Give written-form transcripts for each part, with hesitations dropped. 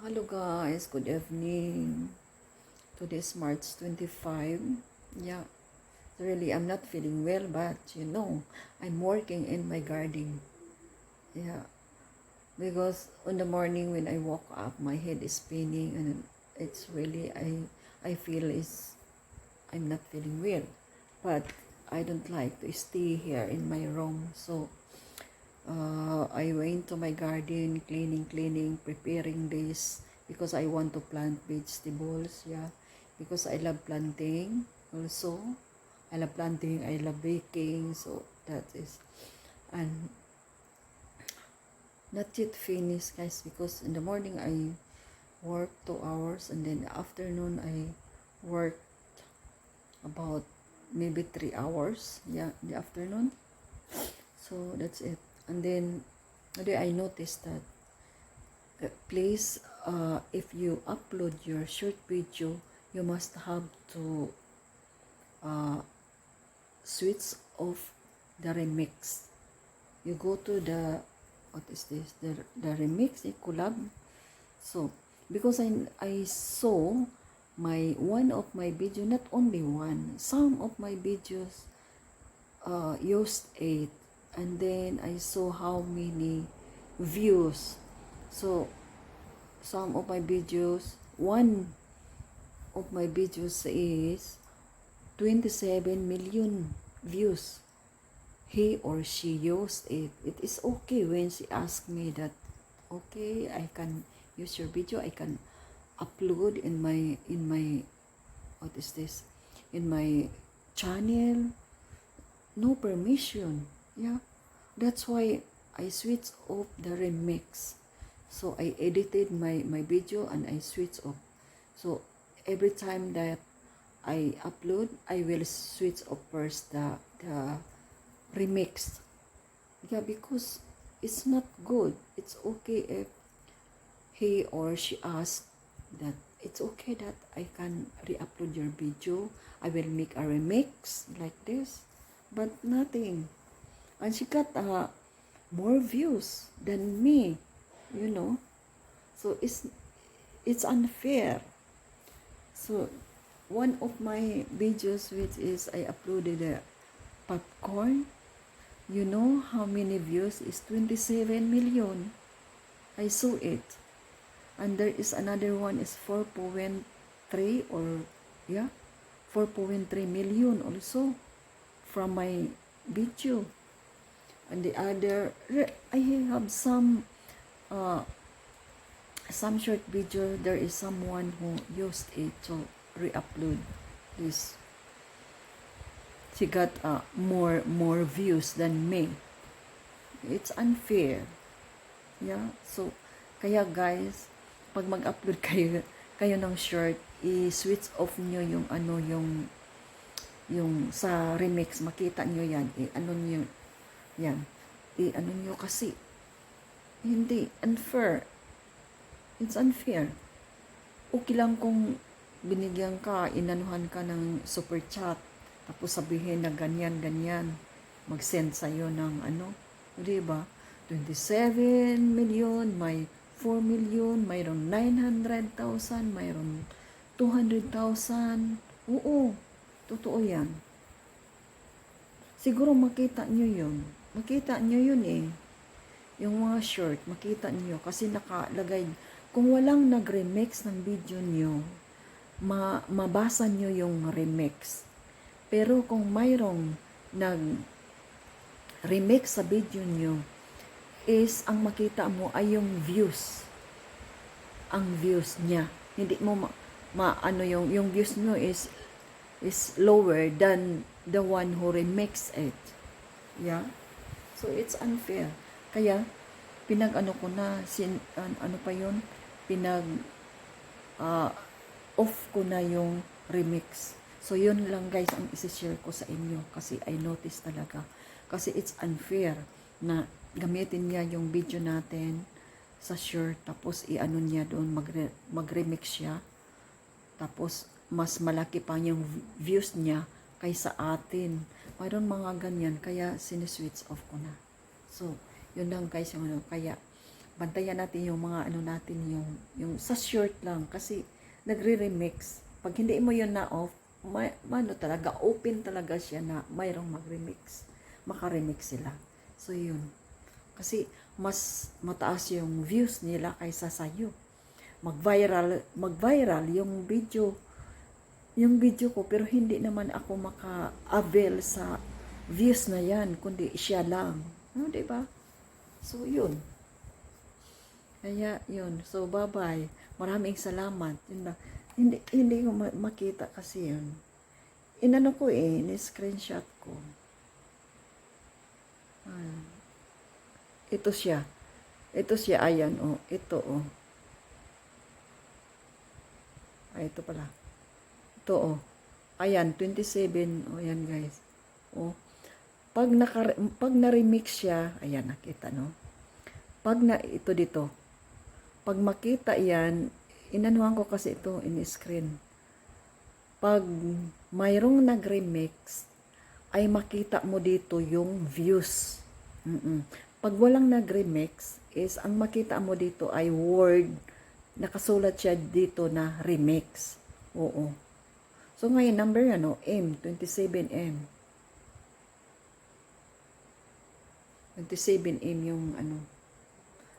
Hello guys, good evening. Today is March 25. Yeah, really I'm not feeling well, but I'm working in my garden. Yeah, because in the morning when I woke up, my head is spinning and it's really I feel is I'm not feeling well. But I don't like to stay here in my room, so I went to my garden, cleaning, preparing this because I want to plant vegetables. Yeah, because I love planting. Also, I love planting. I love baking. So that is, and not yet finished, guys. Because in the morning I work 2 hours, and then the afternoon I work about maybe 3 hours. Yeah, in the afternoon. So that's it. And then today I noticed that please, if you upload your short video, you must have to uh, switch off the remix. You go to the, what is this, the remix, the collab. So because I saw one of my video, not only one, some of my videos used it, and then I saw how many views. So some of my videos, one of my videos is 27 million views. He or she used it. It is okay when she asked me that, okay, I can use your video, I can upload in my what is this? In my channel. No permission. Yeah. That's why I switched off the remix. So I edited my video and I switch off. So every time that I upload, I will switch off first the remix. Yeah, because it's not good. It's okay if he or she asks that it's okay that I can re-upload your video. I will make a remix like this. But nothing. And she got more views than me, you know. So it's unfair. So one of my videos, which is I uploaded a popcorn, you know how many views is 27 million. I saw it. And there is another one is 4.3 or yeah, 4.3 million also from my video. And the other, I have uh, some short video. There is someone who used it to re-upload this. She got more views than me. It's unfair. Yeah, so kaya guys, pag mag-upload kayo ng short, i-switch off nyo yung yung sa remix, makita nyo yan, ano nyo yan, ano nyo kasi hindi unfair. It's unfair. Okay lang kung binigyan ka, inanuhan ka ng super chat, tapos sabihin na ganyan, mag-send sa'yo ng diba? 27 million, may 4 million, mayroon 900,000, mayroon 200,000. Oo, totoo yan. Siguro makita nyo yun. Makita nyo yun eh. Yung mga short, makita nyo. Kasi nakalagay, kung walang nag-remix ng video nyo, mabasa nyo yung remix. Pero kung mayroong nag-remix sa video nyo, is ang makita mo ay yung views. Ang views niya. Hindi mo yung views nyo is lower than the one who remix it. Yeah? So it's unfair. Kaya pinag-ano ko na ano pa yun? Off ko na yung remix. So yun lang guys ang isi-share ko sa inyo kasi I noticed talaga. Kasi it's unfair na gamitin niya yung video natin sa short, tapos i-ano niya doon, mag-remix siya, tapos mas malaki pa yung views niya kaysa atin. Mayroon mga ganyan, kaya siniswitch off ko na. So, yun lang guys yung kaya bantayan natin yung mga ano natin, yung sa short lang. Kasi nagre-remix. Pag hindi mo yun na off, ano talaga, open talaga siya na mayroong mag-remix. Maka-remix sila. So yun. Kasi mas mataas yung views nila kaysa sa'yo. Mag-viral yung video ko, pero hindi naman ako maka-avail sa views na yan, kundi siya lang. No, diba? So yun. Kaya yun. So bye-bye. Maraming salamat. Yun lang. Hindi ko makita kasi yun. Inano ko ni-screenshot ko. Ito siya. Ito siya, ayan, oh. Ito, oh. Ay, ito pala. Ito, oh. Ayan, 27. Oh, ayan, guys. Oh. Pag na-remix siya, ayan, nakita, no? Ito dito. Pag makita yan, inanuhan ko kasi ito in-screen. Pag mayroong nag-remix, ay makita mo dito yung views. Pag walang nag-remix, is ang makita mo dito ay word, nakasulat siya dito na remix. Oo. So ngayon, number ano, M, 27M. 27M yung ano.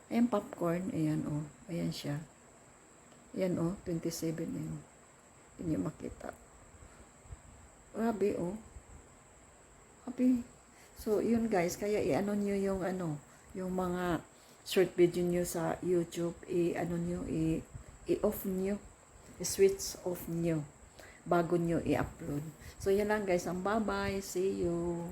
Ayan, popcorn. Ayan, oh. Ayan siya. Ayan, oh, 27M. Hindi niyo makita. Grabe, oh. Happy. So, yun guys, kaya i-ano nyo yung ano, yung mga short video nyo sa YouTube, i-ano nyo, i-off nyo, i-switch off nyo bago nyo i-upload. So, yan lang guys, ang bye-bye, see you.